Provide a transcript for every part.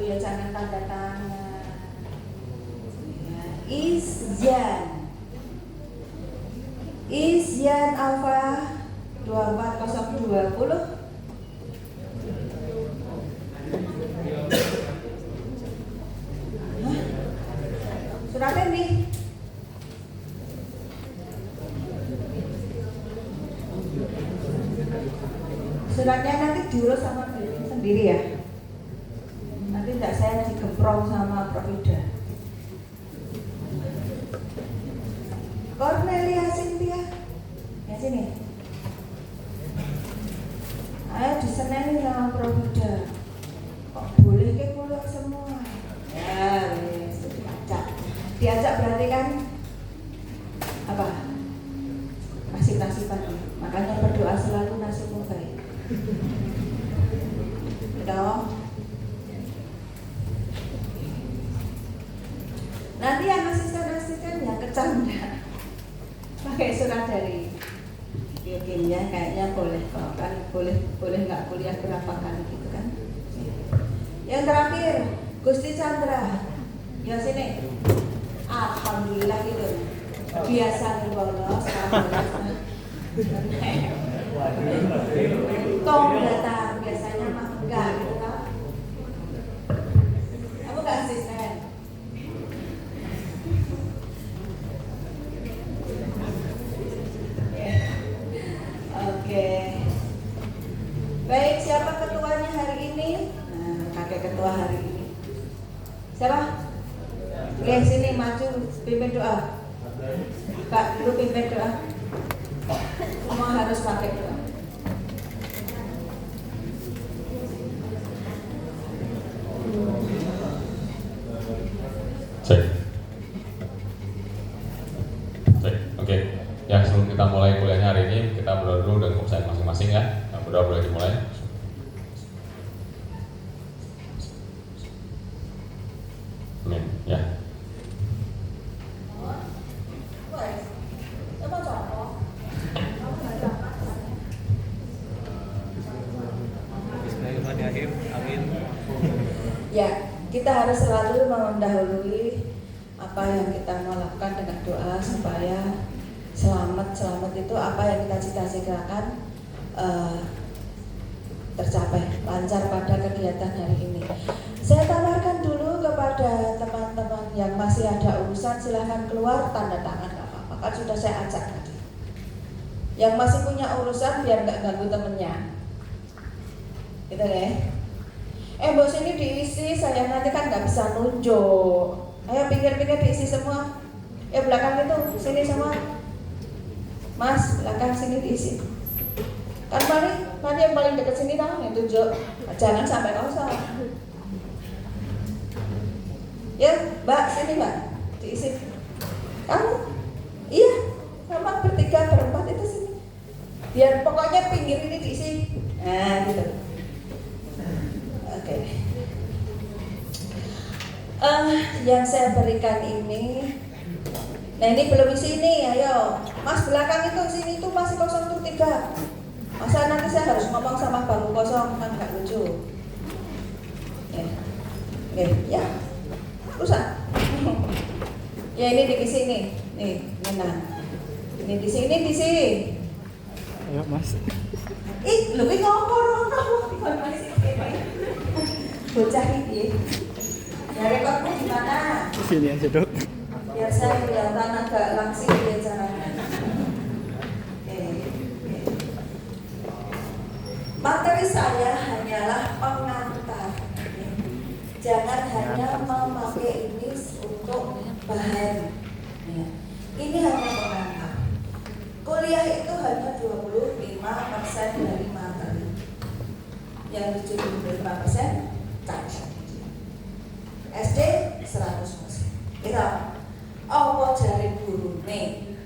ya jangan tanda tangan. Izyan Alfa 24020. Suratnya nih. Suratnya nanti diurus sama sendiri ya. Nanti enggak saya digemprong sama Prof. Ida. Cornelia Cynthia. Ya sini. Ayo diseneni sama Prof. Ida. Kok boleh ke pulang semua? Ya, wes diajak berarti kan apa? Nasib-nasiban. Makanya berdoa selalu nasibmu baik. Betul. Nanti yang asisten yang kecanda pakai surat dari biokimia kayaknya boleh kok kan, boleh nggak kuliah berapa kali gitu kan. Yang terakhir Gusti Chandra, ya sini. Alhamdulillah gitu. Biasa nih bolos, alhamdulillah. Tong datang biasanya mah enggak gitu kan. Kamu enggak asisten? Oke. Baik, siapa ketuanya hari ini? Nah, kakek ketua hari ini. Siapa? Oke, sini maju pimpin doa. Kak, dulu pimpin doa. Semua harus pakai doa. Cek. Oke. Ya, sebelum kita mulai kuliahnya hari ini, kita berdoa dulu dan keputusan masing-masing ya. Yang berdoa boleh dimulai. Amin. Ya. Ya, kita harus selalu mendahului apa yang kita mau lakukan dengan doa supaya selamat itu apa yang kita cita-citakan tercapai, lancar pada kegiatan hari ini. Saya tawarkan dulu kepada teman-teman yang masih ada urusan, silahkan keluar, tanda tangan nggak apa-apa, kan sudah saya ajak tadi. Yang masih punya urusan biar nggak ganggu temennya, gitu deh. Bos ini diisi, saya nanti kan nggak bisa nunjuk. Ayo pinggir-pinggir diisi semua. Belakang itu, sini semua. Mas, belakang sini diisi. Kan mari yang paling dekat sini dong, yang tunjuk. Jangan sampai kosong. Ya, Mbak, sini Mbak, diisi. Kamu? Iya, sama bertiga, berempat itu sini. Biar pokoknya pinggir ini diisi. Nah, gitu. Oke. Yang saya berikan ini, nah ini belum isi ini, ayo Mas belakang itu, sini itu masih kosong tuh 3. Masa nanti saya harus ngomong sama bangku kosong, kan gak lucu. Ya, rusak. Ya ini diisi nih, nah, ini di sini. Ayo Mas. Lebih ngomong bocah ini. Ya rekodmu di mana? Di sini aja dok. Biar saya kelihatan agak langsing ya caranya. Materi saya hanyalah pengantar. Jangan hanya memakai ini untuk bahan. Ini hanya pengantar. Kuliah itu hanya 25% dari materi. Yang 75% cacat. SD 100%. Gitu. Apa jari guru nih?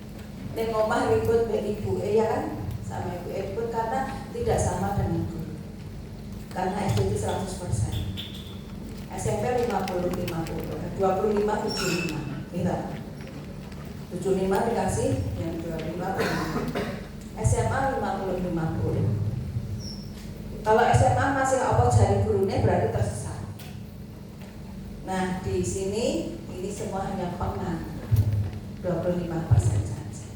Ning omah ribut mbek ibuke ya kan? Sama ibu ribut karena tidak sama dengan guru. Karena SD itu 100%. SMP 50-50, 25-75. Gitu. 75 dikasih yang 25. SMA 50-50. Kalau SMA masih apa jari gurunya berarti tersesat. Nah, di sini ini semua hanya pengan 25% saja.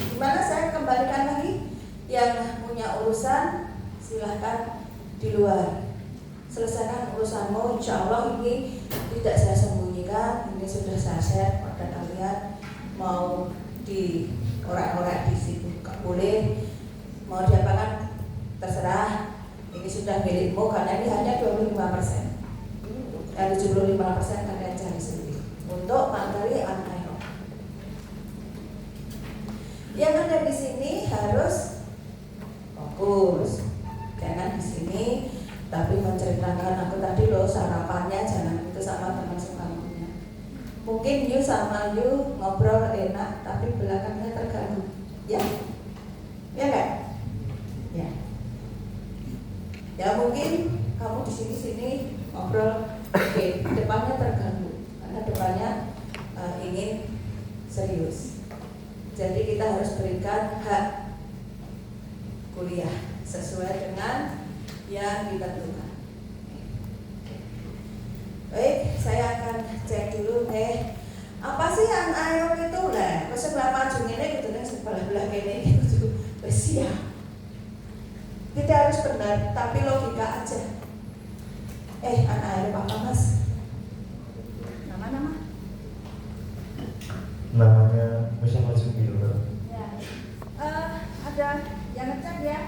Gimana saya kembalikan lagi? Yang punya urusan silahkan di luar. Selesaikan urusanmu, insya Allah ini tidak saya sembunyikan, ini sudah saya share pada kalian. Mau di orang-orang di situ boleh, mau diapakan terserah. Ini sudah milikmu karena ini hanya 25%. Yang 75% kalian cari sendiri untuk materi anaerob. Yang ada di sini harus fokus, jangan di sini tapi menceritakan aku tadi loh sarapannya jangan itu sama teman sebangkunya. Mungkin you sama you ngobrol enak tapi belakangnya terganggu, ya kan? Ya. Ya mungkin kamu di sini ngobrol, oke, depannya terganggu karena depannya ingin serius. Jadi kita harus berikan hak kuliah sesuai dengan yang ditentukan. Baik, saya akan cek dulu apa sih anaerob itu lah? Sebelah maju ini gitu nih, sebelah ini gitu. Siap. Tidak harus benar, tapi logika aja. Anaerob apa mas? Nama-nama? Namanya Mustafa Zubi loh. Ya. Ada yang ngecek ya?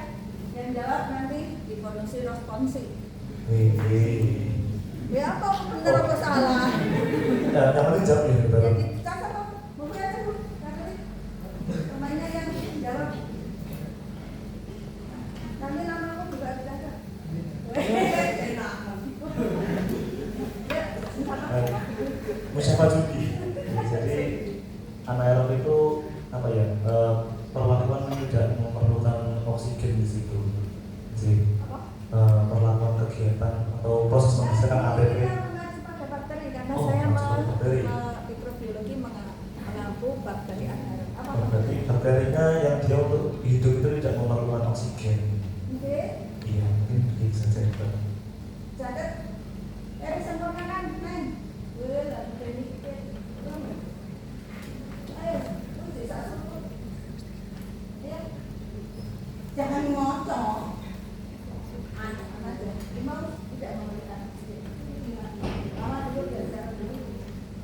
Yang jawab nanti dibonusi responsi. Ya apa benar apa salah? Ya, yang penting jawab ya. Jadi cakap apa? Mau aja bu, namanya yang jawab. Nanti namamu juga dicatat. Mustafa Zubi. Jadi anaerob itu apa ya? Perlakuan tidak memerlukan oksigen di situ. Jadi perlakuan kegiatan atau proses menghasilkan ATP. Pada bakteri karena saya mikrobiologi mengampu bakteri anaerob. Apa? Berarti bakterinya yang dia untuk hidup itu tidak memerlukan oksigen. Oke. Iya, mungkin bisa saja. Catat. Sempurnakan, Neng. Lagi ini kita. Ayo, bisa sebut. Ya. Jangan ngocok. Aja. Mau tidak memberikan. Lama dulu biasa dulu.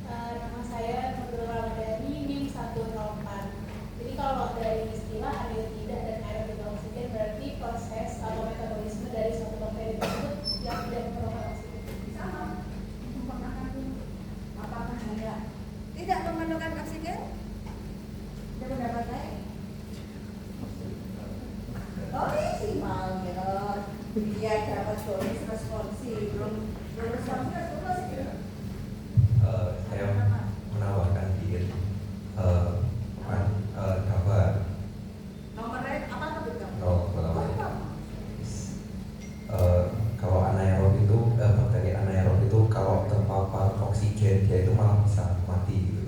Nama saya Nurul Ramadhani, NIM 104. Jadi kalau dari istilah anaerobia dan aerobik oksigen berarti proses atau metabolisme dari suatu bakteri tersebut yang tidak memerlukan oksigen. Sama. Sempurnakan dulu. Apakah hanya tidak memerlukan oksigen? Tidak mendapat naik. Oh ini sih mau ya. Dia dapat bonus responsi belum responsi ya. Saya menawarkan diri kabar Nomornya apa tuh kamu? kalau anaerob itu bakteri anaerob itu kalau terpapar oksigen dia itu malah bisa mati gitu.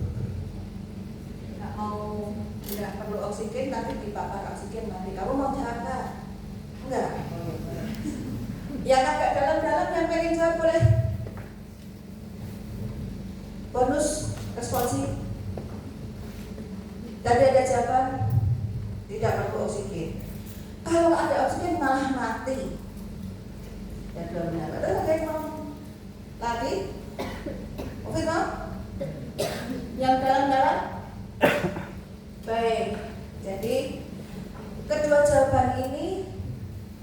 Tidak perlu oksigen tapi dipapar oksigen mati. Kamu mau jawab nggak? Enggak. Yang agak dalam-dalam yang pengen jawab boleh. Bonus responsi. Tadi ada jawaban tidak perlu oksigen. Kalau ada oksigen malah mati. Dan belum benar. Betul ada yang mau lagi? Oke mau? Yang dalam-dalam? Baik. Jadi kedua jawaban ini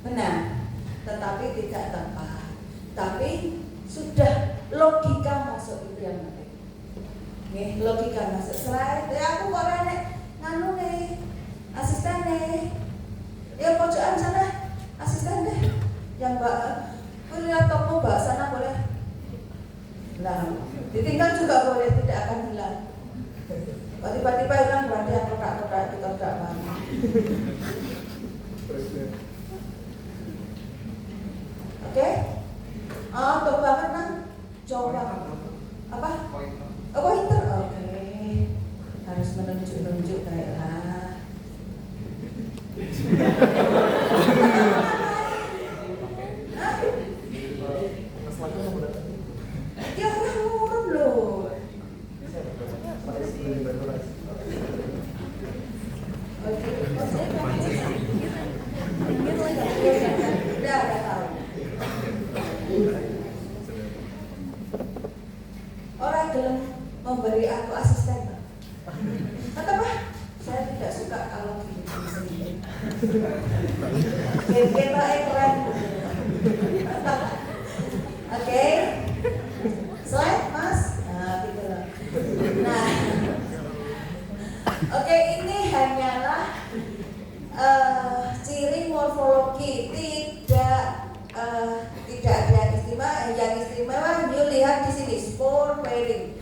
benar, tetapi tidak tepat. Tapi sudah logika masuk itu yang penting. Nih, logika masuk. Selain aku kok nek nganu nih, asisten nih. Ya pojokan sana, asisten deh. Yang Mbak kuliah topmu Mbak sana boleh. Nah, ditinggal juga boleh, tidak akan hilang. Tiba-tiba hilang berarti yang kotak-kotak itu tidak mana. Oke? Untuk banget kan? Coba. Apa? Oh, pointer. Oke. Harus menunjuk-nunjuk kayak gelem memberi aku asisten, Pak. Kata Pak, saya tidak suka kalau gini. Kita keren. Oke. Slide, Mas. Nah, gitu loh. Nah, oke, ini hanyalah ciri morfologi, tidak ada yang istimewa. Yang istimewa, you lihat di sini spore bearing.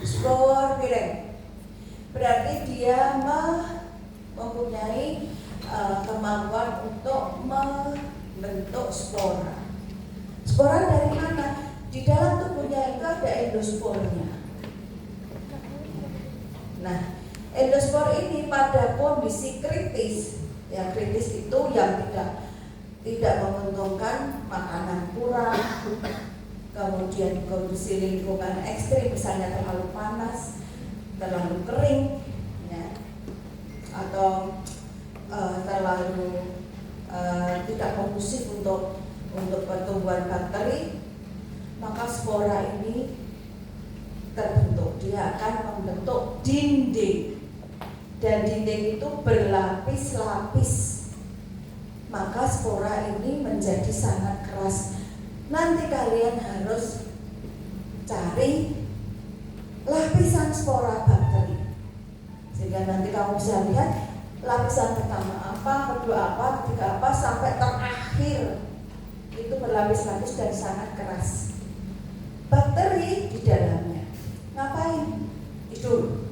Spore bearing berarti dia mempunyai kemampuan untuk membentuk spora. Spora dari mana? Di dalam tubuhnya itu ada endospornya. Nah, endospor ini pada kondisi kritis, yang kritis itu yang tidak menguntungkan, makanan kurang, kemudian kondisi lingkungan ekstrim, misalnya terlalu panas, terlalu kering, ya, atau terlalu tidak kondusif untuk pertumbuhan bakteri, maka spora ini terbentuk. Dia akan membentuk dinding, dan dinding itu berlapis-lapis. Maka spora ini menjadi sangat keras. Nanti kalian harus cari lapisan spora bakteri, sehingga nanti kamu bisa lihat lapisan pertama apa, kedua apa, ketiga apa, sampai terakhir itu berlapis-lapis dan sangat keras. Bakteri di dalamnya ngapain? Tidur.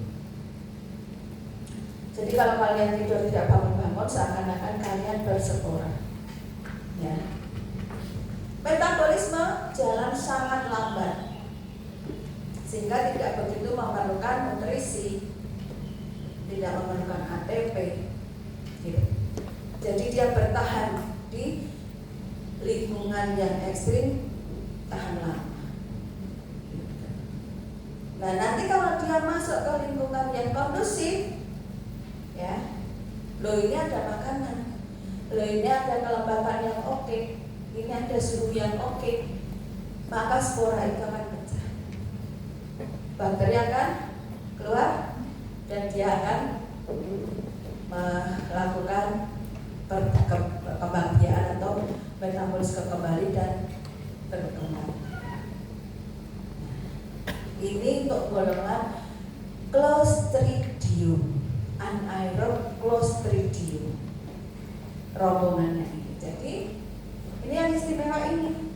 Jadi kalau kalian tidur tidak bangun-bangun, seakan-akan kalian berspora. Ya. Metabolisme jalan sangat lambat, sehingga tidak begitu memerlukan nutrisi, tidak memerlukan ATP. Gitu. Jadi dia bertahan di lingkungan yang ekstrim, tahan lama. Nah, nanti kalau dia masuk ke lingkungan yang kondusif, ya, loh ini ada makanan, loh ini ada kelembapan yang oke, ini ada suhu yang oke, maka spora itu akan pecah. Bakteri akan keluar dan dia akan melakukan perkembangbiakan atau metabolisme kembali dan berkembang. Ini untuk golongan Clostridium, anaerob Clostridium, rombongannya ini. Jadi ini yang istimewa ini.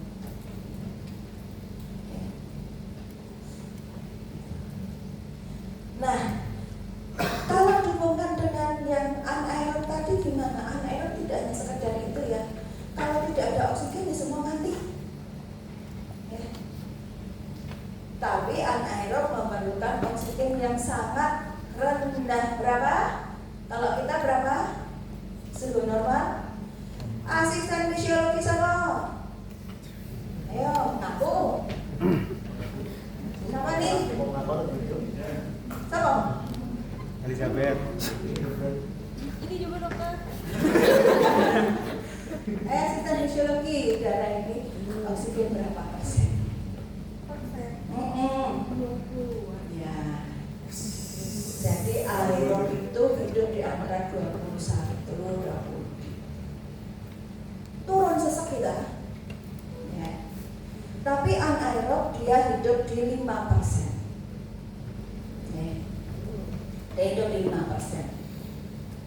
Nah, kalau dihubungkan dengan yang anaerob tadi gimana? Anaerob tidak hanya sekedar itu ya. Kalau tidak ada oksigen ya semua mati. Ya. Tapi anaerob memerlukan oksigen yang sangat rendah. Berapa? Kalau kita berapa? Suhu normal. Asisten fisiologi sama. Ayo, aku. Sama nih. Sama. Elizabeth. Ini juga dokter. Asisten fisiologi darah ini oksigen berapa persen? Ya. Jadi aerob itu hidup di antara 21-20. Turun sesek kita. Ya. Tapi anaerob dia hidup di 5%. Ya. Dia hidup di 5%.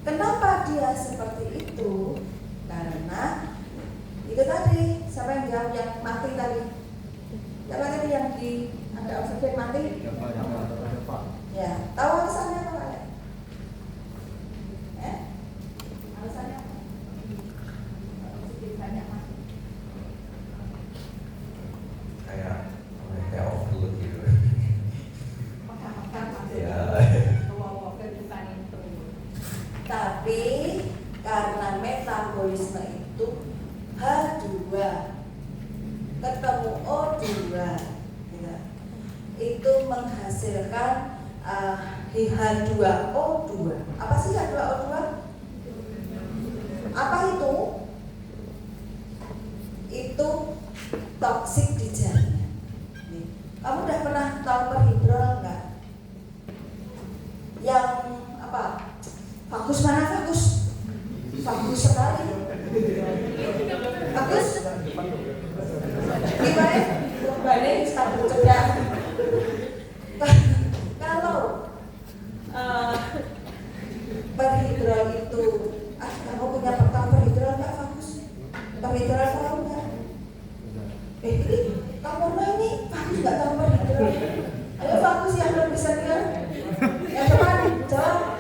Kenapa dia seperti itu? Karena itu tadi, siapa yang jawab yang mati tadi? Siapa tadi yang di ada oksigen mati? Ya, tahu alasannya apa kalian? Alasannya apa? Oksigen banyak mati. Kayak overload gitu. Makan-makan mati. Ya. Tapi karena metabolisme itu H2 ketemu O2, gitu. Itu menghasilkan H2O2. Apa sih H2O2? Apa itu? Itu toksik di jaringan. Kamu udah pernah tahu perhidrol nggak? Yang apa? Bagus mana bagus? Bagus sekali. Bagus? Gimana? Balik satu cedak. Kalau perhidrol itu, kamu punya bekal perhidrol nggak bagus? Perhidrol tahu nggak? Ini kamu ini bagus nggak tahu perhidrol? Ayo bagus yang belum bisa dengar. Yang depan jawab.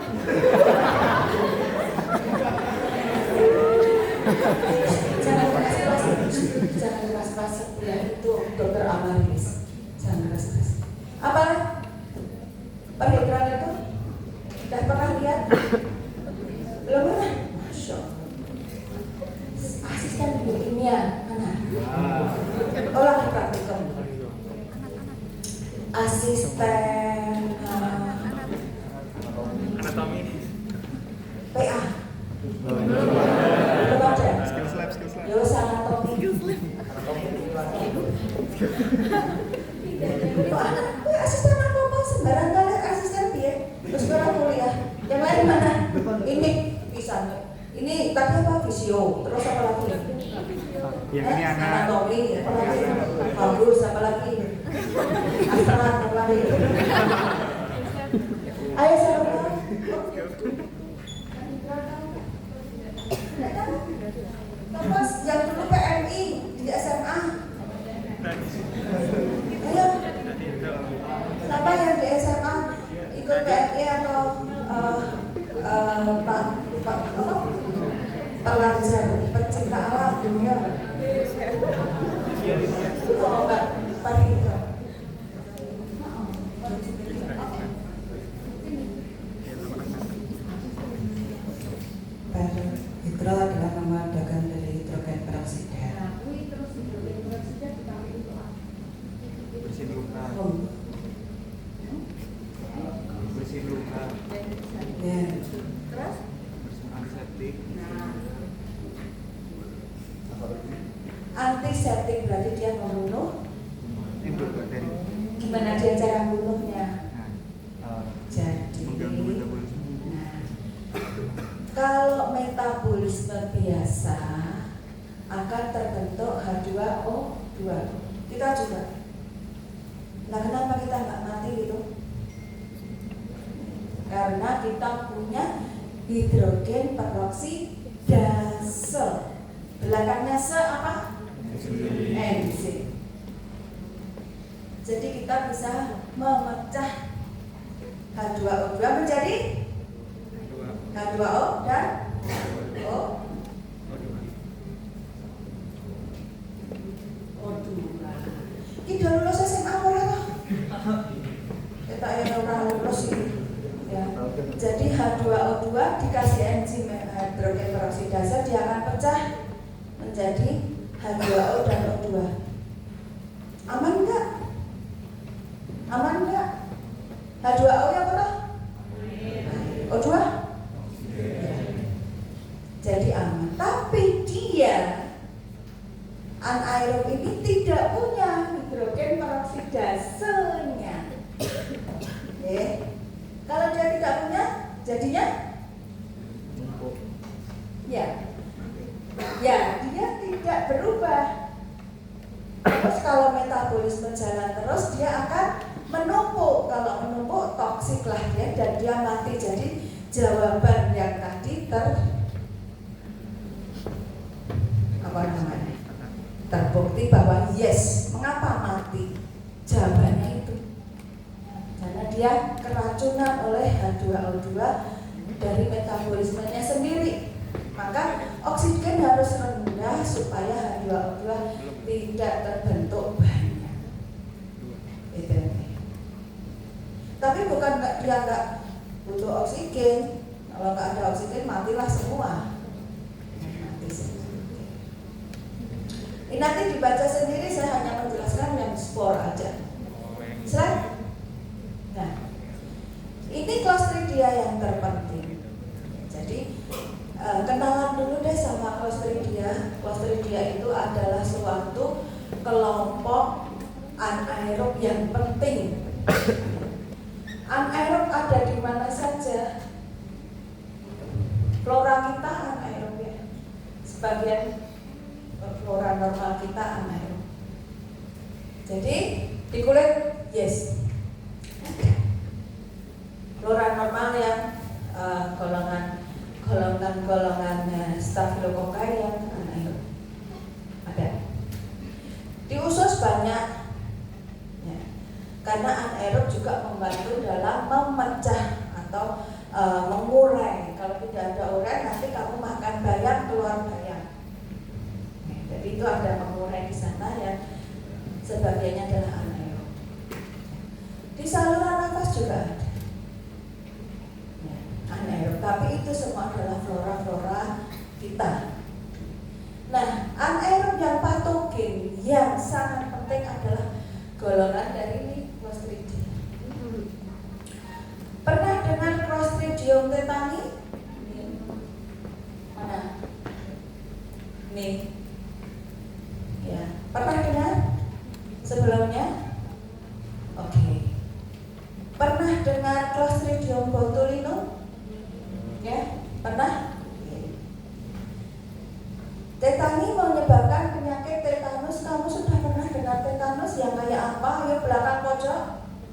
Jangan keras-keras ya, itu dokter Amaris. Jangan keras-keras. Apa? Perhidrol itu? Udah pernah lihat? Belum pernah? Masya Allah. Asisten biokimia mana? Olah praktikum. Asisten Anatomi. PA. Belum ada. Skills lab. Yo anatomi. Asisten apa sembarang kali asisten dia. Terus sekarang kuliah. Yang lain mana? Ini bisa. Ini tadi apa? Visio. Terus apa lagi? Yang ini anak. Anatomi. Apa lagi? Bagus. Apa lagi? Astral. Apa lagi? Ayo saudara. Terus yang dulu PMI di SMA. Ayo. Siapa yang di SMA ikut PMI atau pelajar pecinta alam dunia? Oh, Mbak Parito. Hidro adalah nama dagang dari hidrogen peroksida. Bersihin luka. Bersihin luka. Ya. Terus? Antiseptik. Antiseptik berarti dia membunuh. Itu bakteri. Gimana dia cara membunuhnya? Jadi, Mengganggu metabolisme. kalau metabolisme biasa akan terbentuk H2O2. Kita juga. Nah, kenapa kita nggak mati gitu? Karena kita punya hidrogen peroksidase. Belakangnya se apa? Enzim. Jadi kita bisa memecah H2O2 menjadi H2O dan O2. Ini udah lulus SMA ora toh? Kita yang ora lulus ini. Ya. Jadi H2O2 dikasih enzim hidrogen peroksidase, dia akan pecah menjadi H2O dan O2. Aman enggak? Aman enggak? H2O ya apa? O2? Jadi aman. Tapi dia anaerob ini tidak punya hidrogen peroksidasenya. Kalau dia tidak punya, jadinya ya, dia tidak berubah. Terus kalau metabolisme jalan terus, dia akan menumpuk. Kalau menumpuk, toksik lah dia dan dia mati. Jadi jawaban yang tadi terbukti bahwa yes. Mengapa mati? Jawabannya itu karena dia keracunan oleh H2O2 dari metabolismenya sendiri. Maka oksigen harus rendah supaya H2O2 tidak terbentuk banyak. Itu. Tapi bukan dia nggak butuh oksigen. Kalau nggak ada oksigen matilah semua. Ini nanti dibaca sendiri, saya hanya menjelaskan yang spor aja. Slide. Nah, ini Clostridia yang terpenting. Jadi kenalan dulu deh sama Clostridia. Clostridia itu adalah suatu kelompok anaerob yang dalam memecah atau mengurai. Kalau tidak ada urai nanti kamu makan bayam keluar bayam. Jadi itu ada mengurai di sana ya. Sebagiannya adalah anaerob. Di saluran nafas juga ada anaerob, tapi itu semua adalah flora-flora kita. Nah, anaerob yang patogen yang sangat penting adalah golongan dari ini Clostridium. Pernah dengar Clostridium tetani? Mana? Nih. Ya, pernah dengar sebelumnya? Oke. Pernah dengar Clostridium botulinum? Ya, pernah? Tetani menyebabkan penyakit tetanus. Kamu sudah pernah dengar tetanus yang kayak apa? Ayo belakang pojok.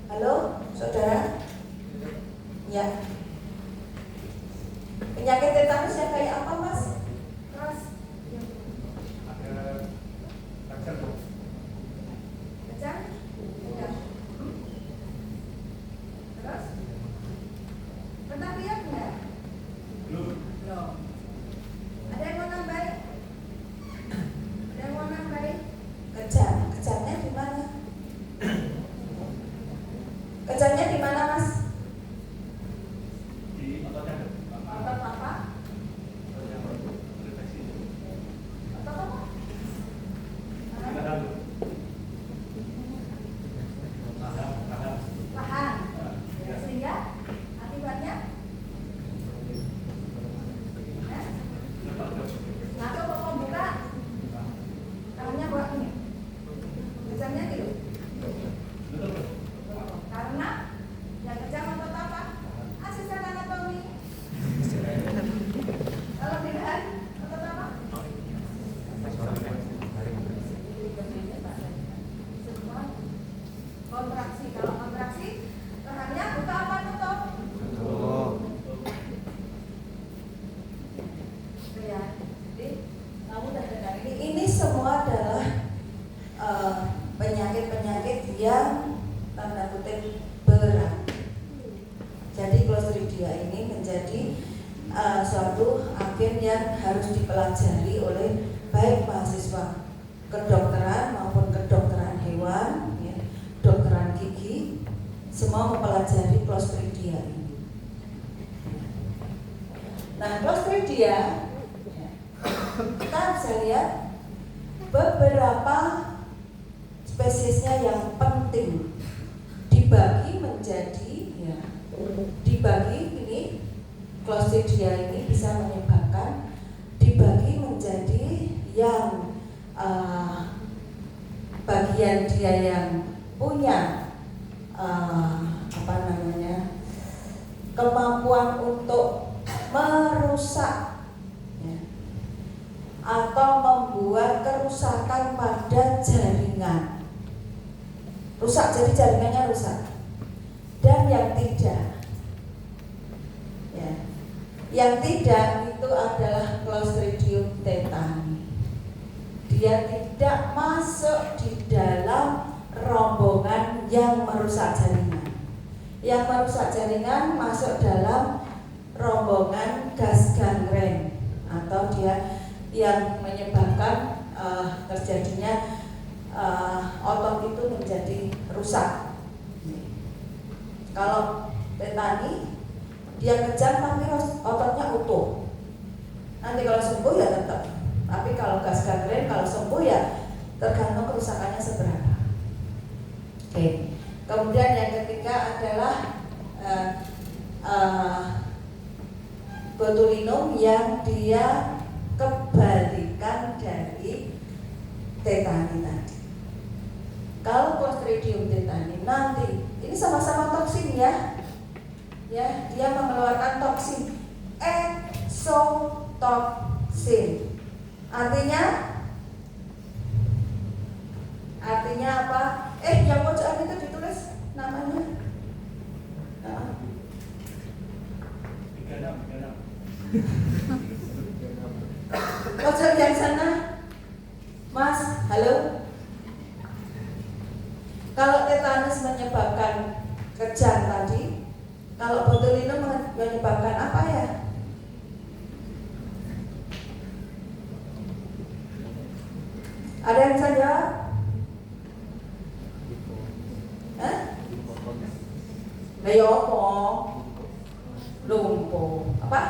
Halo, saudara? Ya. Penyakit tetanus yang kayak apa, Mas? Keras. Kejang? Tidak. Terus? Pernah lihat enggak? Belum. Ada yang mau nambahin? Ada yang mau nambahin? Kejang. Kejangnya di mana? Kejangnya di mana, Mas? Otot apa? Otot apa? Tahan. Sehingga akibatnya ngaco kok mau buka? Tangannya buat ini. Kejamnya gitu. Karena yang kejam otot apa? Asisten anatomi. Kalau tidak, otot apa? Semua kontraksi. Kalau kontraksi, tangannya buka apa tutup? Itu ya. Jadi kamu udah dengar ini. Ini semua adalah penyakit-penyakit yang tanda kutip berat. Jadi Clostridia ini menjadi suatu agen yang harus dipelajari oleh baik mahasiswa kedokteran maupun kedokteran hewan, ya, kedokteran gigi, semua mempelajari Clostridia ini. Nah, Clostridia kita bisa lihat beberapa spesiesnya yang penting dibagi menjadi ya, dibagi ini Clostridia ini bisa menyebabkan dibagi menjadi yang bagian dia yang punya kemampuan untuk merusak ya, atau membuat kerusakan pada jaringan. Rusak, jadi jaringannya rusak. Dan yang tidak, ya, yang tidak itu adalah Clostridium tetani. Dia tidak masuk di dalam rombongan yang merusak jaringan. Yang merusak jaringan masuk dalam rombongan gas gangren, atau dia yang menyebabkan terjadinya otot itu menjadi rusak. Kalau tetani dia kejang tapi ototnya utuh. Nanti kalau sembuh ya tetap. Tapi kalau gas gangren kalau sembuh ya tergantung kerusakannya seberapa. Oke. Kemudian yang ketiga adalah botulinum yang dia kebalikan dari tetani tadi. Kalau Clostridium tetani nanti ini sama-sama toksin ya, dia mengeluarkan toksin exotoksin. Artinya apa? Yang pojokan itu ditulis namanya. Pojok yang sana, Mas, halo. Kalau tetanus menyebabkan kejang tadi, Kalau botulinum menyebabkan apa ya? Ada yang bisa jawab? Hah? Lah ya apa? Lumpuh. Apa?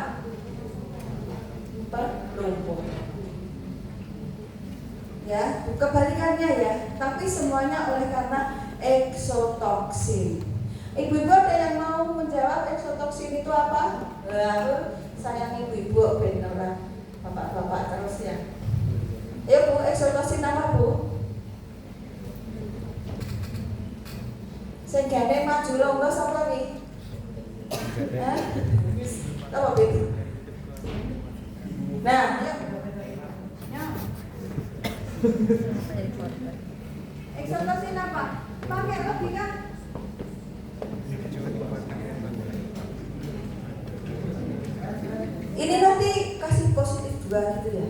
Lumpuh. Ya, kebalikannya ya. Tapi semuanya oleh karena eksotoksin. Ibu-ibu ada yang mau menjawab eksotoksin itu apa? Lalu sayang ibu-ibu beneran bapak-bapak terus ya. Ya Bu, eksotoksin apa Bu? Senggane maju longgo sapa lagi? Hah? Apa itu? Nah, eksotoksin apa? Pakai logika. Ini nanti kasih positif 2 gitu ya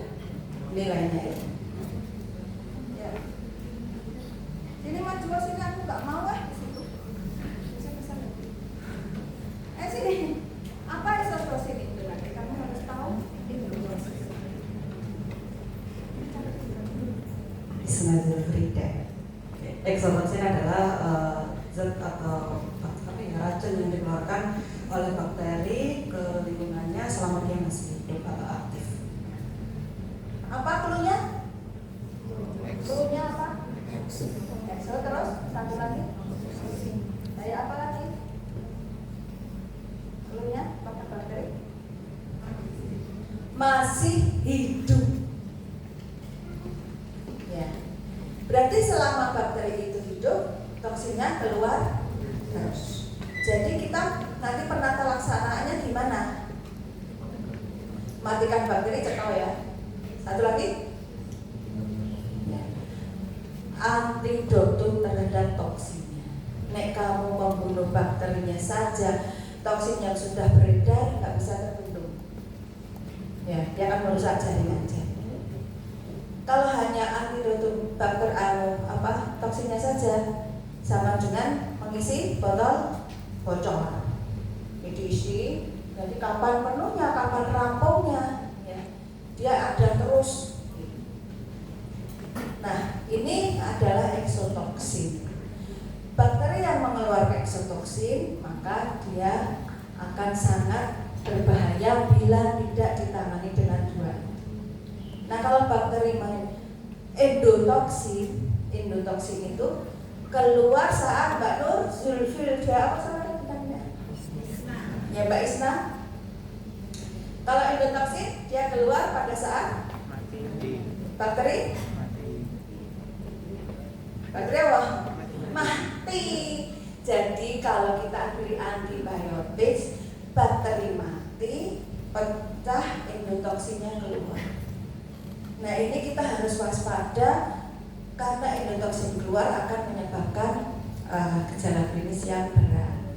nilainya ya. Ya. Ini maju sini aku nggak mau di situ. Sini. Apa eksotoksin itu nanti kamu harus tahu. Bismillahirrahmanirrahim. Eksotoksin adalah zat atau racun yang dikeluarkan oleh bakteri ke lingkungannya selama dia masih hidup atau aktif. Apa cluenya? Cluenya apa? Exo terus satu lagi. Kayak apa lagi? Cluenya pada bakteri masih hidup. Ya. Berarti selama bakteri itu hidup, toksinnya keluar terus. Jadi kita nanti penata laksanaannya gimana? Matikan bakteri cekau ya. Satu lagi, antidotum terhadap toksinnya. Nek kamu membunuh bakterinya saja, toksin yang sudah beredar nggak bisa terbendung. Ya, dia akan merusak jaringan. Kalau hanya antidotum toksinnya saja, sama dengan mengisi botol bocor. Diisi, jadi kapan penuhnya, kapan rampungnya, ya. Dia ada terus. Nah, ini adalah eksotoksin. Bakteri yang mengeluarkan eksotoksin, maka dia akan sangat berbahaya bila tidak ditangani dengan 2. Nah, kalau bakteri endotoksin itu keluar saat Mbak Nur Zulfilda ya Mbak Isna. Kalau endotoksin dia keluar pada saat bakteri apa? Mati. Jadi kalau kita beri antibiotik, bakteri mati, pecah, endotoksinnya keluar. Nah, ini kita harus waspada karena endotoksin keluar akan menyebabkan gejala klinis yang berat.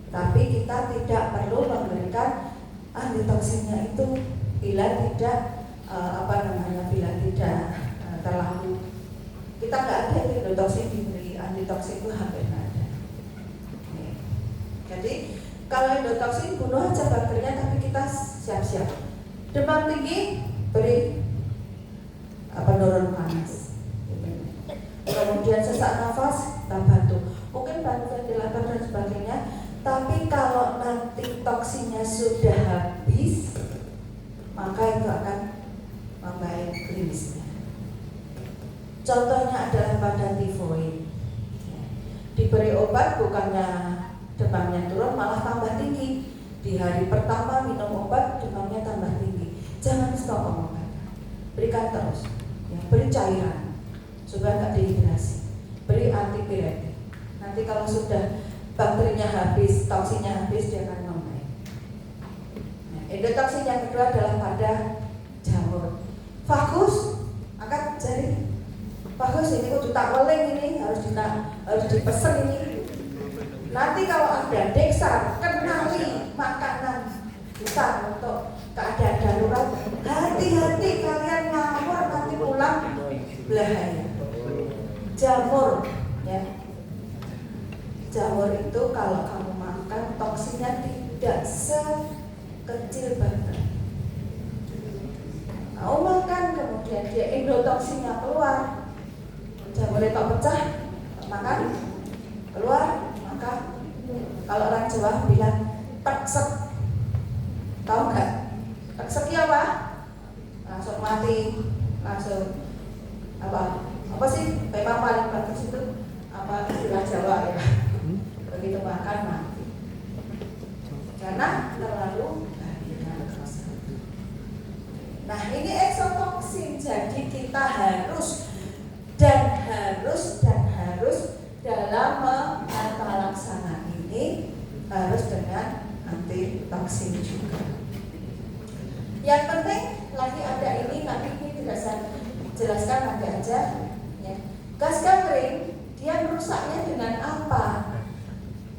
Tapi kita tidak perlu memberikan antitoksinnya itu bila tidak bila tidak terlalu. Kita nggak ada endotoksin diberi antitoksin itu hampir nggak ada. Jadi kalau endotoksin bunuh aja bakterinya, tapi kita siap-siap. Demam tinggi beri penurun panas. Kemudian sesak nafas kita bantu. Mungkin bantu ventilator dan sebagainya. Tapi kalau nanti toksinnya sudah habis, maka itu akan membaik klinisnya. Contohnya adalah pada tifoid. Diberi obat bukannya demamnya turun, malah tambah tinggi. Di hari pertama minum obat, demamnya tambah tinggi. Jangan stop obat, berikan terus. Ya, beri cairan supaya nggak dehidrasi. Beri antipiretik. Nanti kalau sudah bakterinya habis, toksinnya habis, dia akan membaik. Nah, endotoksin yang kedua adalah pada jamur. Fagus, angkat jari. Fagus ini kudu tak weling ini, harus dipesen ini. Nanti kalau ada deksar, kenali makanan besar untuk keadaan darurat. Hati-hati kalian ngawur nanti pulang bahaya. Jamur, ya. Jamur itu kalau kamu makan toksinnya tidak sekecil bakteri. Mau makan, kemudian dia endotoksinnya keluar, jamurnya tak pecah, makan, keluar, maka kalau orang Jawa bilang teksek, tahu nggak? Teksek apa? Langsung mati, langsung apa sih? Memang paling bagus itu apa istilah Jawa ya? Begitu makan mati, karena terlalu Nah ini eksotoksin, jadi kita harus dalam menata laksana ini harus dengan antitoksin juga. Yang penting lagi ada ini, nanti ini tidak saya jelaskan nanti aja. Ya. Gas gangren dia merusaknya dengan apa?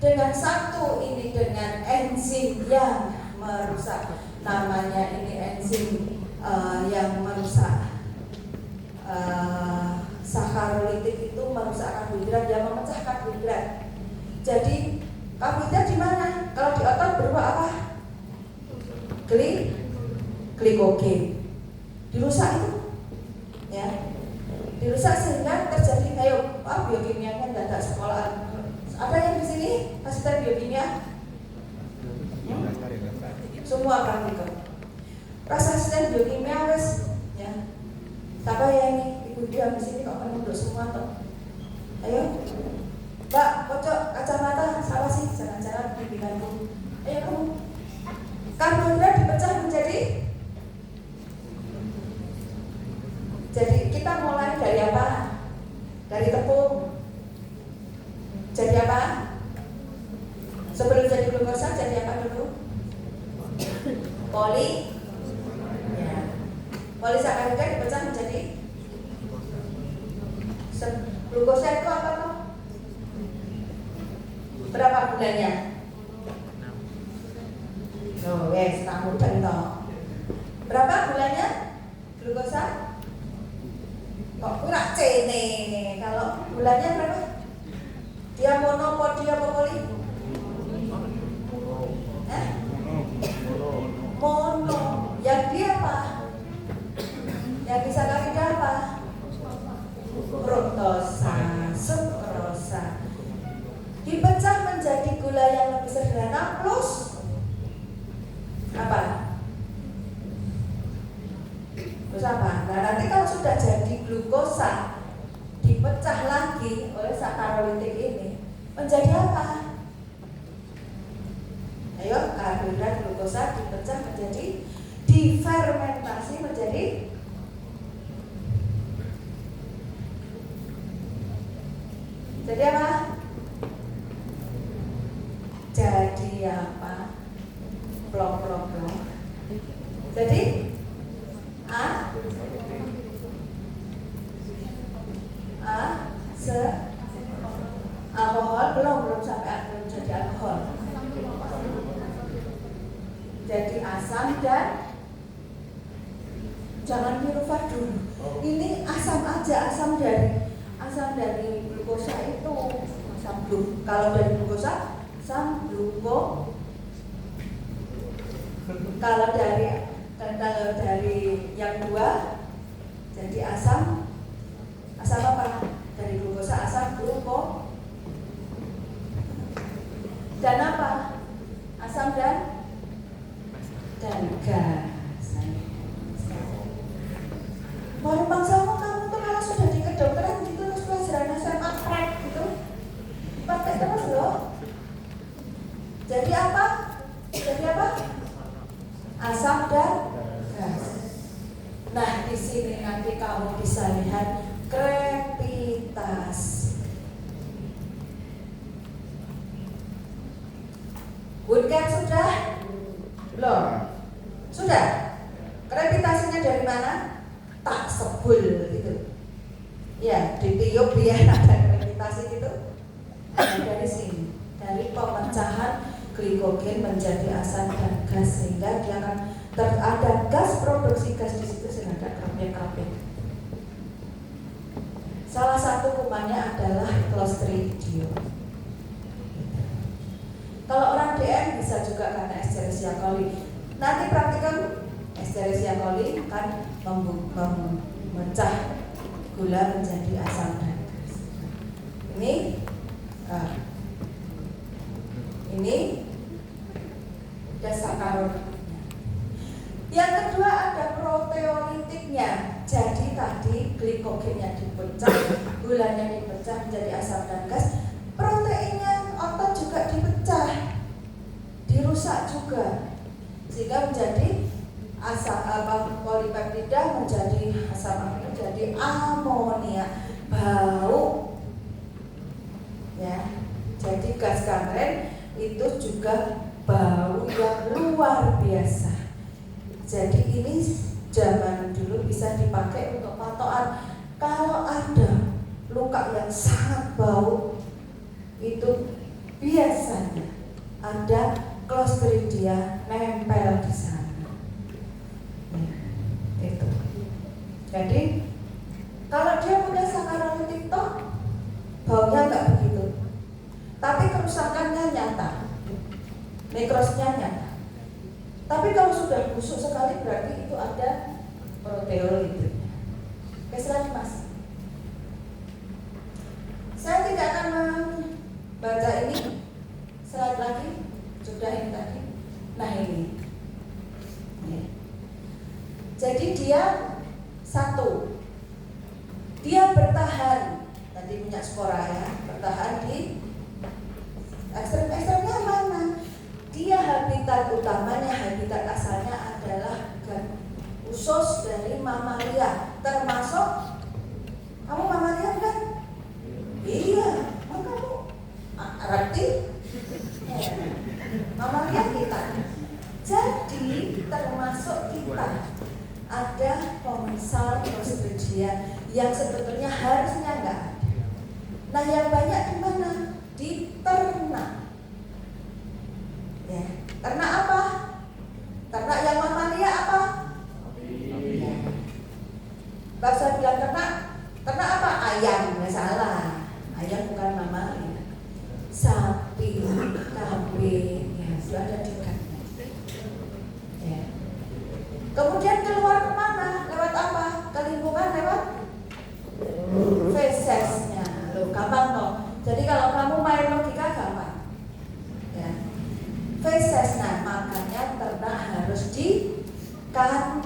Dengan satu ini dengan enzim yang merusak, namanya ini enzim yang merusak sakarolitik itu merusak karbohidrat, yang memecah karbohidrat. Jadi karbohidrat di mana? Kalau di otot berupa apa? Glikogen. Dirusak itu, ya. Dirusak sehingga terjadi biokimianya dadak sekolah. Ada yang di sini asisten biokimia? Semua praktikum. Rasa asisten biokimia wes, ya. Siapa ya ini? Ibu dia di sini kok menunduk semua toh. Ayo, Mbak, pojok kacamata, salah sih, jangan-jangan bimbinganku. Ayo kamu. Karbohidrat dipecah menjadi. Jadi kita mulai dari apa? Dari tepung. Jadi apa? Sebelum jadi glukosa jadi apa dulu? Polisakarida dipecah menjadi glukosa itu apa tuh? Berapa bulannya? Oh, wes, kamu contoh. Berapa bulannya glukosa? Kok kurang C nih? Kalau bulannya berapa? Dia monopodi apa poli? Mono. Yang dia apa? Yang disakarida apa? Fruktosa, sukrosa. Dipecah menjadi gula yang lebih sederhana plus apa? Plus apa? Nah nanti kalau sudah jadi glukosa dipecah lagi oleh sakarolitik ini menjadi apa? Ayo, karbohidrat glukosa dipecah menjadi, difermentasi menjadi jadi apa? Jadi apa? Plong. Jadi alkohol belum sampai jadi alkohol. Jadi asam dan jangan dirubah dulu. Ini asam aja, asam dari glukosa itu asam kalau dari glukosa asam gluko. Kalau dari yang dua jadi asam apa? Dari glukosa asam gluko. Dan apa? Asam dan gas. Baru bangsa kamu tuh kalau sudah di kedokteran gitu terus pelajaran SMA prep gitu pakai terus loh. Jadi apa? Asam dan gas. Nah di sini nanti kamu bisa lihat krepitas. Bukan sudah? Belum? Sudah? Krepitasinya dari mana? Tak sebul gitu. Ya, ditiup biar ada krepitasi gitu. Dari sini, dari pemecahan glikogen menjadi asam dan gas sehingga dia akan ada gas, produksi gas di situ sehingga ada kerapik. Salah satu kumannya adalah Clostridium. Kalau orang DM bisa juga karena Escherichia coli. Nanti praktikum Escherichia coli akan memecah gula menjadi asam dan gas. Ini dasar. Yang kedua ada proteolitiknya. Jadi tadi glikogennya dipecah, gulanya dipecah menjadi asam dan gas. Proteinnya otot juga dipecah, dirusak juga, sehingga menjadi polipeptida menjadi asam amino, jadi amonia, bau. Ya, jadi gas gangren itu juga bau yang luar biasa. Jadi ini zaman dulu bisa dipakai untuk patokan. Kalau ada luka yang sangat bau, itu biasanya ada Clostridia nempel di sana. Ya, itu. Jadi kalau dia punya saccharolitic toh, baunya nggak begitu, tapi kerusakannya nyata, nekrosnya nyata. Tapi kalau sudah busuk sekali berarti itu ada proteolitiknya. Oke, silahkan Mas. Saya tidak akan membaca ini. Slide lagi. Sudah ini tadi. Nah ini. Ya. Jadi dia satu, dia bertahan. Tadi punya spora ya, bertahan di ekstrem-ekstremnya mana? Dia habitat utamanya, habitat asalnya adalah usus dari mamalia, termasuk kamu mamalia kan? Iya, kamu reptil, mamalia kita. Jadi termasuk kita ada komensal Clostridia yang sebetulnya harusnya enggak ada. Nah yang banyak di mana? Di ternak. Ya. Ternak apa? Ternak yang mamalia apa? Kalau saya bilang ternak apa? Ayam, nggak salah. Ayam bukan mamalia. Sapi, kambing, ya sudah ada juga. Ya. Kemudian keluar kemana? Lewat apa? Ke lingkungan lewat fesesnya. Loh, gampang toh. Jadi kalau kamu main logika gampang. Ya. Feses, nah makanya ternak harus di kandang.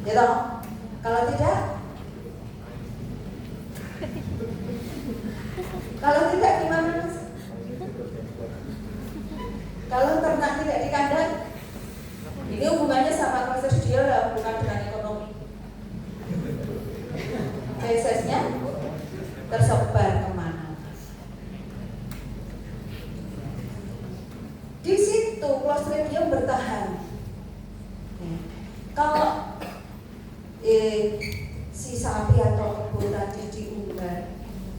Ya toh? Kalau tidak, gimana Mas? Kalau ternak tidak di kandang, ini hubungannya sama Clostridia bukan dengan ekonomi. Fesesnya tersebar kemana? Di situ Clostridium bertahan. Ya. Kalau si sapi atau kebo tadi diunggah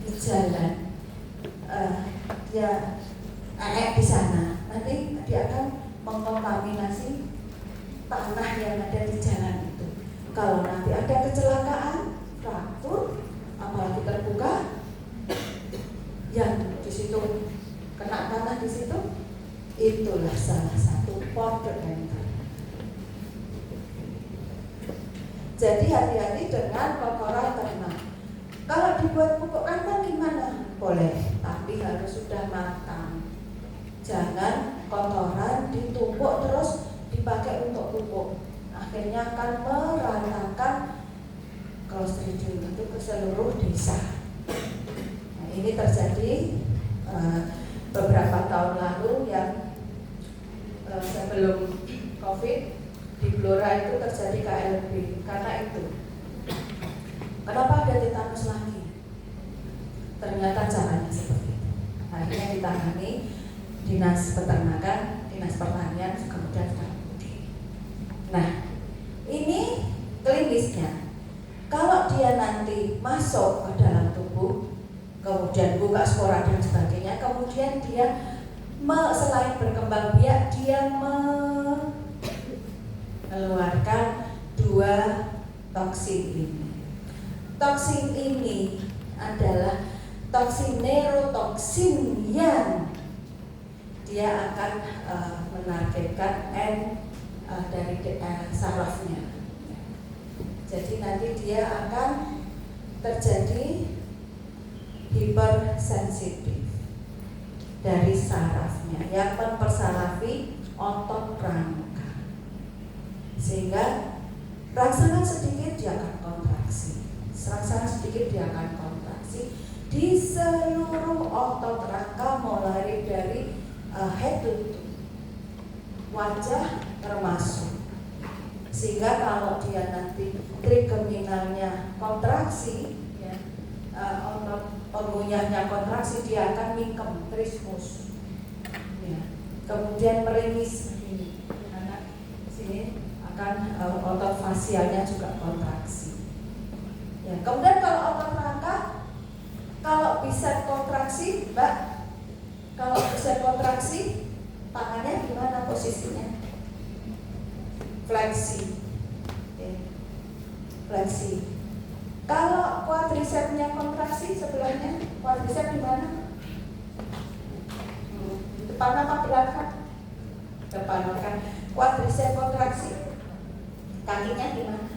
di jalan, dia di sana, nanti dia akan mengkontaminasi tanah yang ada di jalan itu. Kalau nanti ada kecelakaan, fraktur, apalagi terbuka, yang di situ kena tanah di situ, itulah salah satu pondok dendron. Jadi hati-hati dengan kotoran ternak. Kalau dibuat pupuk kandang gimana? Boleh, tapi harus sudah matang. Jangan kotoran ditumpuk terus dipakai untuk pupuk. Akhirnya akan meratakan Clostridium itu ke seluruh desa. Nah, ini terjadi beberapa tahun lalu yang sebelum COVID. Di Blora itu terjadi KLB karena itu. Kenapa ada tetanus lagi? Ternyata caranya seperti itu. Akhirnya ditangani Dinas Peternakan, Dinas Pertanian, kemudian Kemudi. Nah, ini klinisnya. Kalau dia nanti masuk ke dalam tubuh, kemudian buka spora dan sebagainya, kemudian dia selain berkembang biak, dia mengeluarkan 2 toksin ini. Toksin ini adalah toksin neurotoksin yang dia akan menargetkan N dari sarafnya. Jadi nanti dia akan terjadi hipersensitif dari sarafnya yang mempersarafi otot rangka, sehingga rangsangan sedikit dia akan kontraksi, rangsangan sedikit dia akan kontraksi di seluruh otot rangka mulai dari head to toe, wajah termasuk. Sehingga kalau dia nanti trigeminalnya kontraksi, ya, otot pengunyahnya kontraksi, dia akan mingkem, trismus, ya. Kemudian meringis ini, karena sini akan otot fasialnya juga kontraksi. Ya, kemudian kalau otot rangka, kalau bisa kontraksi, Mbak, kalau bisa kontraksi, tangannya gimana posisinya? Fleksi, okay. Fleksi. Kalau quadricepsnya kontraksi sebelahnya, quadriceps di mana? Depan apa belakang? Depan kan. Quadriceps kontraksi, kakinya di mana?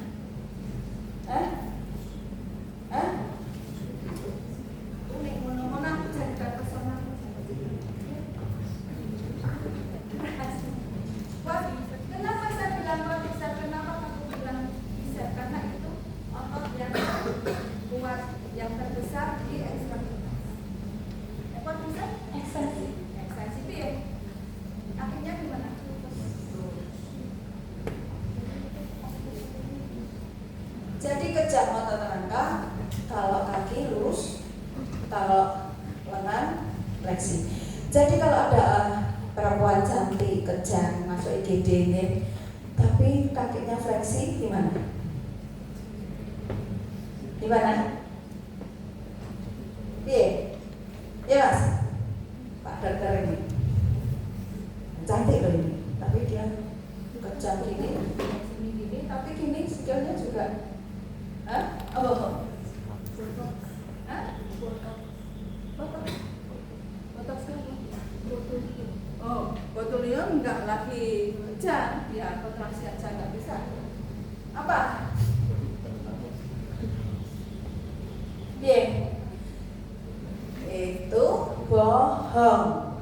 Kenapa saya bilang bisa? Kenapa aku bilang bisa? Karena itu otot yang kuat, yang terbesar di ekstremitas. Kuat bisa? Ekstensi. Ekstensi itu ya. Akhirnya gimana? Jadi kejang otot rangka, kalau kaki lurus, kalau lengan fleksi. Jadi kalau ada perempuan cantik kejang masuk IGD ini, tapi kakinya fleksi, gimana? Gimana? Iya, ya Mas, Pak dokter ini cantik loh ini, tapi dia kejang gini, tapi gini sikilnya juga. Hah? Oh, hah? Botulium enggak lagi kejang, ya kontraksi aja enggak bisa. Apa? Iya. Itu bohong.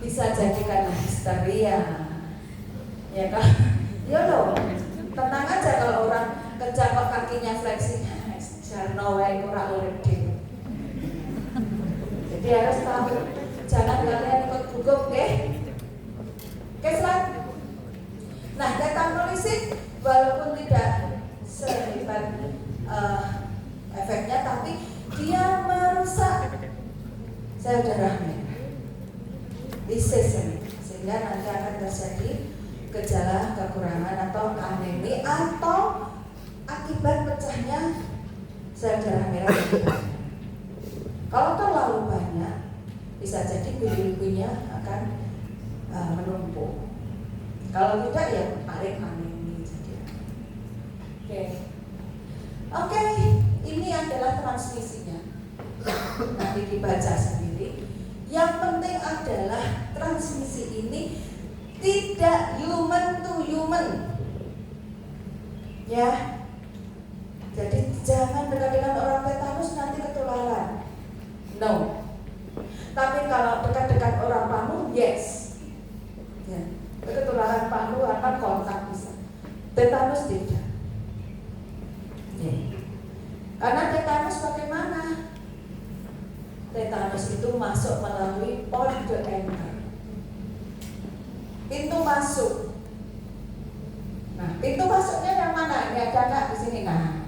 Bisa jadi karena histeria. Ya kan? Ya loh. Tenang aja kalau orang kejang kok kakinya fleksi. Jarno wae ora urip dhewe. Jadi harus tahu, jangan kalian ikut gugup, nggih. Oke, selanjutnya. Nah, tetanolisik walaupun tidak sehebat efeknya, tapi dia merusak sel darah merah, lisis ini, sehingga nanti akan terjadi gejala kekurangan atau anemi atau akibat pecahnya sel darah merah. Kalau terlalu banyak, bisa jadi biru-birunya akan menumpuk. Kalau tidak, ya paling anemi saja. Oke, ini adalah transmisinya. Nanti dibaca sendiri. Yang penting adalah transmisi ini tidak human to human, ya. Jadi jangan dekat dengan orang tetanus nanti ketularan. No. Tapi kalau dekat-dekat orang pamu, yes. Ya. Ketularan pamu akan kontak bisa. Tetanus tidak. Ya. Karena tetanus bagaimana? Tetanus itu masuk melalui port de entrée. Pintu masuk. Nah, pintu masuknya yang mana? Ini ada nggak di sini? Nah.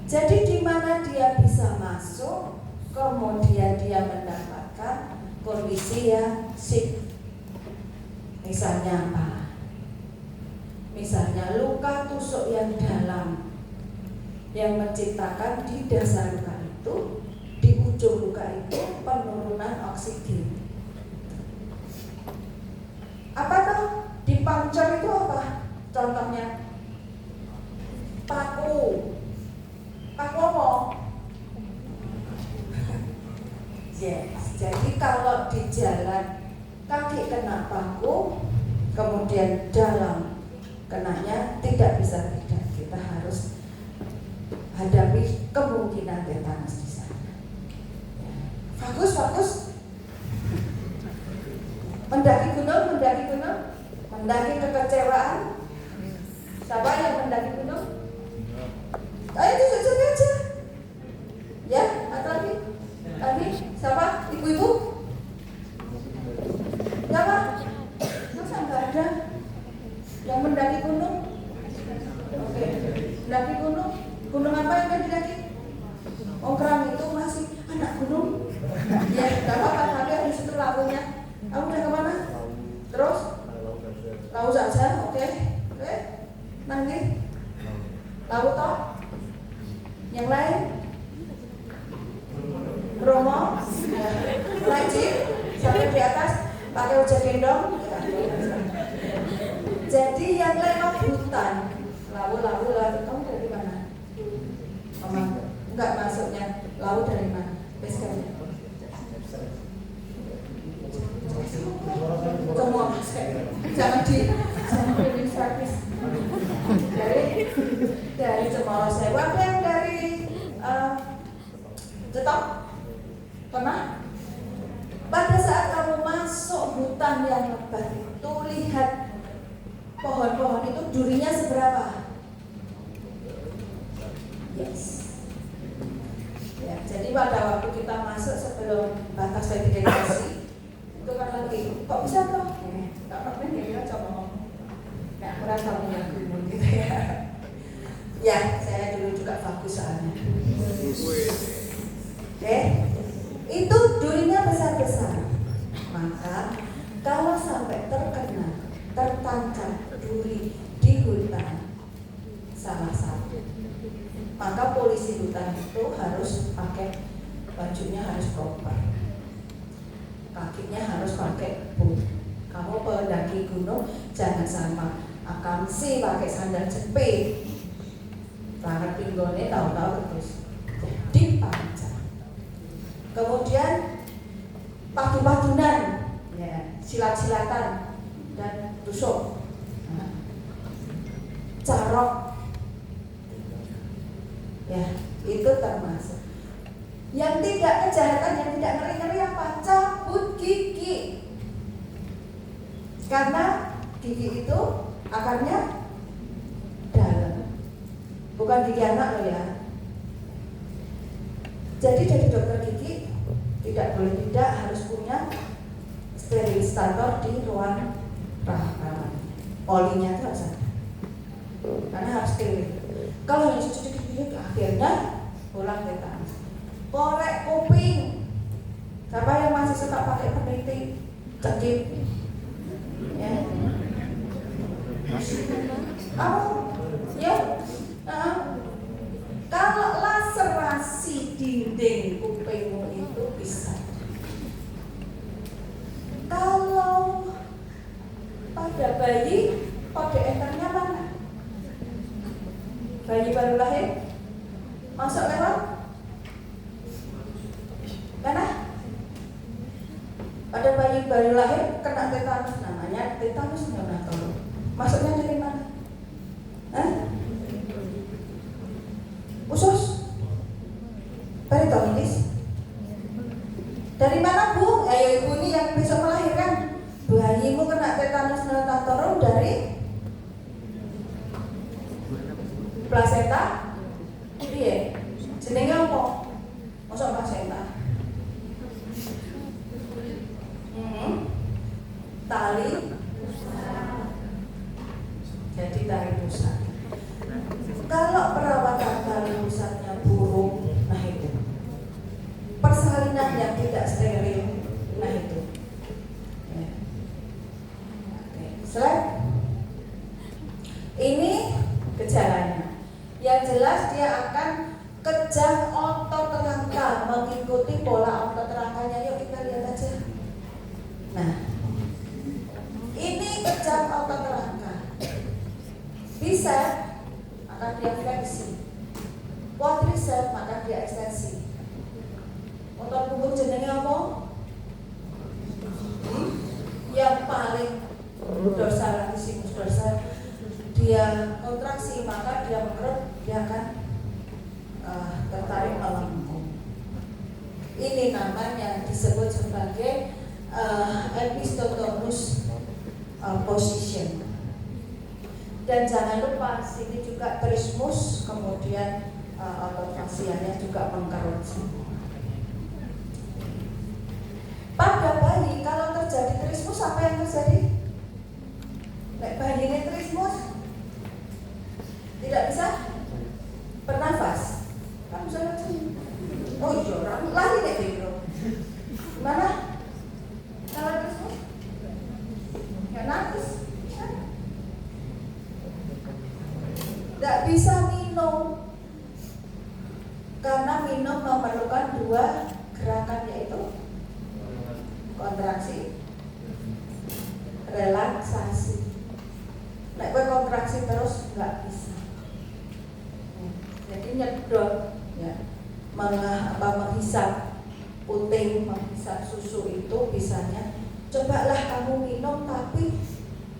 Jadi di mana dia bisa masuk, kemudian dia mendapatkan kondisi yang sick. Misalnya apa? Misalnya luka tusuk yang dalam, yang menciptakan di dasar luka itu, di ujung luka itu penurunan oksigen. Apa tuh? Di puncture itu apa? Contohnya paku. Paku apa? Yes. Jadi kalau di jalan kaki kena paku, kemudian dalam kenanya, tidak bisa tidak. Kita harus hadapi kemungkinan tetanus di sana. Ya. Bagus. Mendaki gunung, mendaki kekecewaan. Siapa yang mendaki gunung? Ayo tunjuk aja. Ya, ada lagi? Siapa? Ibu-ibu? Siapa? Masa nggak ada yang mendaki gunung? Oke, mendaki gunung. Gunung apa yang akan didaki? Ongkrang itu masih anak gunung. Ya, nggak apa-apa. Tapi habis itu lagunya. Kamu udah kemana? Terus? Laut saja, oke. Nanti laut toh? Yang lain? Bromo? Naik jeep sampai di atas pakai ojek gendong. Jadi yang lewat hutan, laut. Kamu dari mana? Mama, enggak masuknya. Laut dari mana? Basecamp. Semua jangan pilih service dari Cemoro Sewu. Apa yang dari Jetok pernah? Pada saat kamu masuk hutan yang lebat itu, lihat pohon-pohon itu durinya seberapa? Yes. Ya, jadi pada waktu kita masuk sebelum batas vegetasi itu kan lagi, kok bisa toh? Nggak pernah ya, coba ngomong. Nggak pernah kamu yang gunung gitu ya. Ya, saya dulu juga bagus soalnya. Oke, itu durinya besar-besar. Maka kalau sampai tertancap duri di hutan salah satu, maka polisi hutan itu harus pakai bajunya harus proper, kakinya harus pakai boot. Kamu pendaki gunung jangan sama akamsi pakai sandal jepit, tangan pinggulnya tahu-tahu terus dipanjang. Kemudian padu-padunan, ya, silat-silatan dan tusuk, carok, ya itu termasuk. Yang tidak kejahatan, yang tidak ngeri-ngeri apa? Cabut gigi. Karena gigi itu akarnya dalam, bukan gigi anak loh ya. Jadi dari dokter gigi tidak boleh tidak harus punya sterilisator di ruang perawatan. Polinya itu harus ada, karena harus steril. Kalau yang cuci gigi akhirnya pulang tetanus. Korek kuping. Siapa yang masih suka pakai peniti? Cekip. Ya. Ya. Kalau laserasi dinding kupingmu itu bisa. Kalau pada bayi, kode enternya mana? Bayi baru lahir masuk lewat mana? Pada bayi baru lahir kena tetanus, namanya tetanus neonatal. Masuknya dari mana? Usus, peritoneus. Dari mana Bu? Ayo ibu ini yang besok melahirkan. Bayimu kena tetanus neonatal dari plasenta. Iya, jenenge apa? Masuk plasenta. Tali pusat. Jadi tali pusat. Kalau perawatan tali pusatnya buruk, nah itu. Persalinan yang tidak steril, nah itu. Ya. Oke, slide. Ini gejalanya. Yang jelas dia akan kejang otot rangka, mengikuti pola otot rangkanya. Yuk kita lihat aja. Nah, ini kejang otot rangka. Bisa, maka dia fleksi. Quadricep, maka dia ekstensi. Otot Mumpung jenenge apa? Yang paling dorsal, latissimus dorsal, dia kontraksi, maka dia mengerut, dia akan tertarik melengkung. Ini namanya disebut sebagai epistotonus position. Dan jangan lupa sini juga trismus, kemudian otot fasialnya juga mengkerut. Pada bayi kalau terjadi trismus apa yang terjadi? Nek bayi ini trismus tidak bisa bernafas. Kamu bisa baca? Oh iya, orang lari nek biro. Gimana? Kalau trismus? Ya nafas. Tidak bisa minum karena minum memerlukan dua gerakan, yaitu kontraksi, relaksasi. Nek kowe kontraksi terus nggak bisa. Jadi nyedot, ya, menghisap puting, menghisap susu itu bisanya. Cobalah kamu minum tapi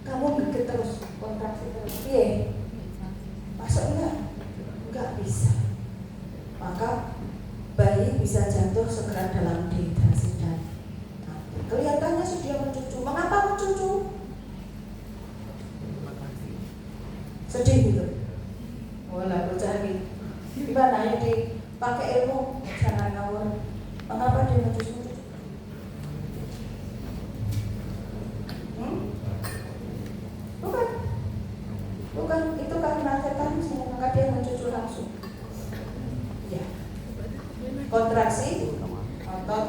kamu gigit terus, kontraksi terus. Iya, masuk nggak bisa. Maka bayi bisa jatuh segera dalam dehidrasi dan kelihatannya sudah mencucu. Mengapa mencucu? Sedih gitu. Wala cari. Gimana ya dipakai ilmu, jangan ngawur. Mengapa dia mencucu? Bukan itu karena tetanus, maka dia mencucu langsung. Ya. Kontraksi otot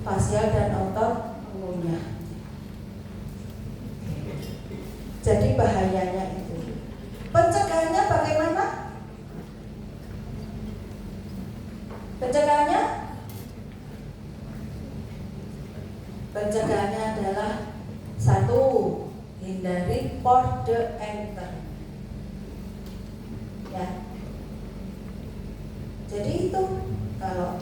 fasial dan otot ngunyah. Jadi bahayanya itu. Pencegahannya bagaimana? Pencegahannya adalah satu, hindari port de enter. Ya. Jadi itu kalau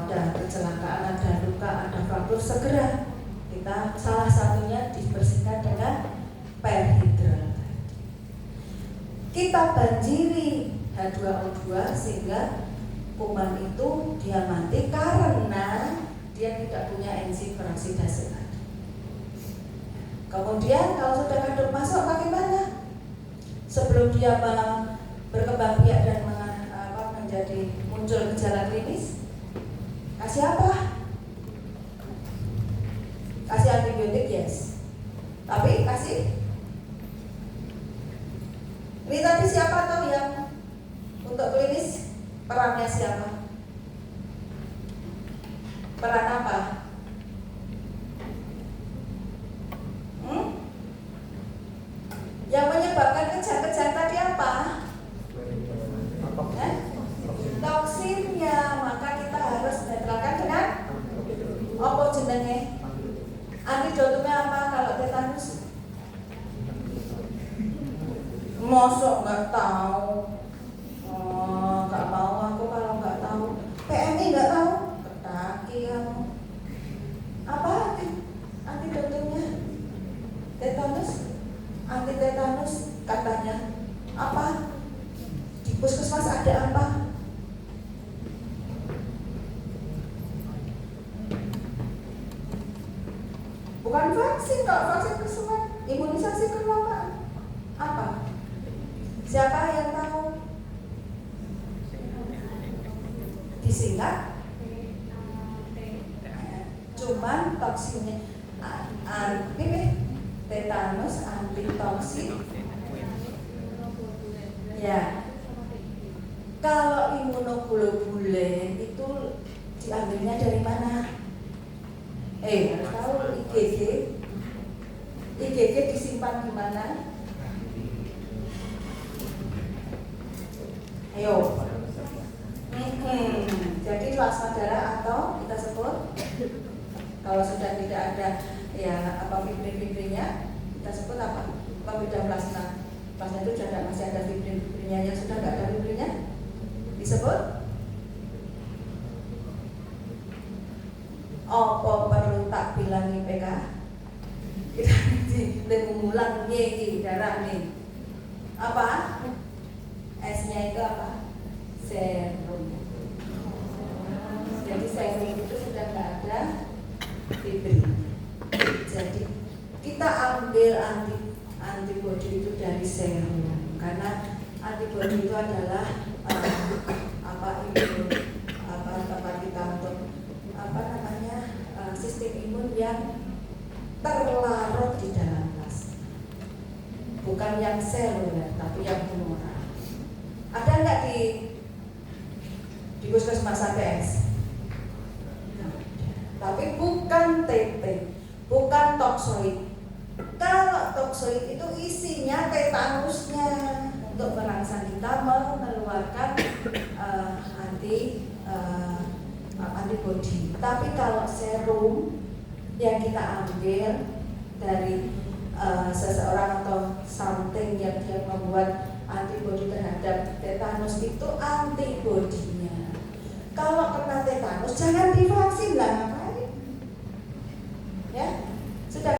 ada kecelakaan, ada luka, ada fraktur, segera kita salah satunya dibersihkan dengan perhidral. Kita banjiri H2O2 sehingga kuman itu dia mati karena dia tidak punya enzim peroksidase. Kemudian kalau sudah kadar masuk bagaimana? Sebelum dia berkembang biak dan menjadi muncul gejala klinis, kasih apa? Kasih antibiotik, yes. Tapi kasih ini tadi siapa tahu yang untuk klinis perannya siapa? Peran apa? Yang menyebabkan kejang-kejang tadi apa? Toksinnya, maka kita harus netralkan dengan apa jenenge? Antidotumnya apa kalau tetanus? Mosok nggak tahu? Nggak mau aku kalau nggak tahu. PMI nggak tahu? Ketaki kamu. Apa antidotumnya? Tetanus? Anti tetanus katanya apa? Di puskesmas ada apa? Bukan vaksin, kalau vaksin kesemuan imunisasi kelompok apa? Siapa yang tahu? Disingkat? Cuman toksinnya tetanus antitoksin. Ya. Kalau imunoglobulen itu diambilnya dari mana? Harus tahu IgG. IgG disimpan di mana? Ayo. Jadi plasma darah atau kita sebut kalau sudah tidak ada fibrin-fibrinnya, kita sebut apa? Pembeda plasma. Plasma itu sudah masih ada fibrin-fibrinnya, yang sudah tidak ada fibrinnya disebut Apa perlu tak bilangi PK? Kita mengulang iki darah nih. Apa? S-nya itu apa? Serum. Jadi serum itu sudah nggak ada diberi. Jadi kita ambil antibodi itu dari serum karena antibodi itu adalah tempat kita untuk sistem imun yang terlarut di dalam plasma, bukan yang seluler tapi yang humoral. Ada nggak di puskesmas APS? Tapi bukan TT, bukan toksoid. Kalau toksoid itu isinya tetanusnya untuk merangsang kita mengeluarkan antibodi. Tapi kalau serum yang kita ambil dari seseorang atau something yang dia membuat antibodi terhadap tetanus itu antibodinya. Kalau kena tetanus jangan divaksin lah, ngapain? Ya, sudah.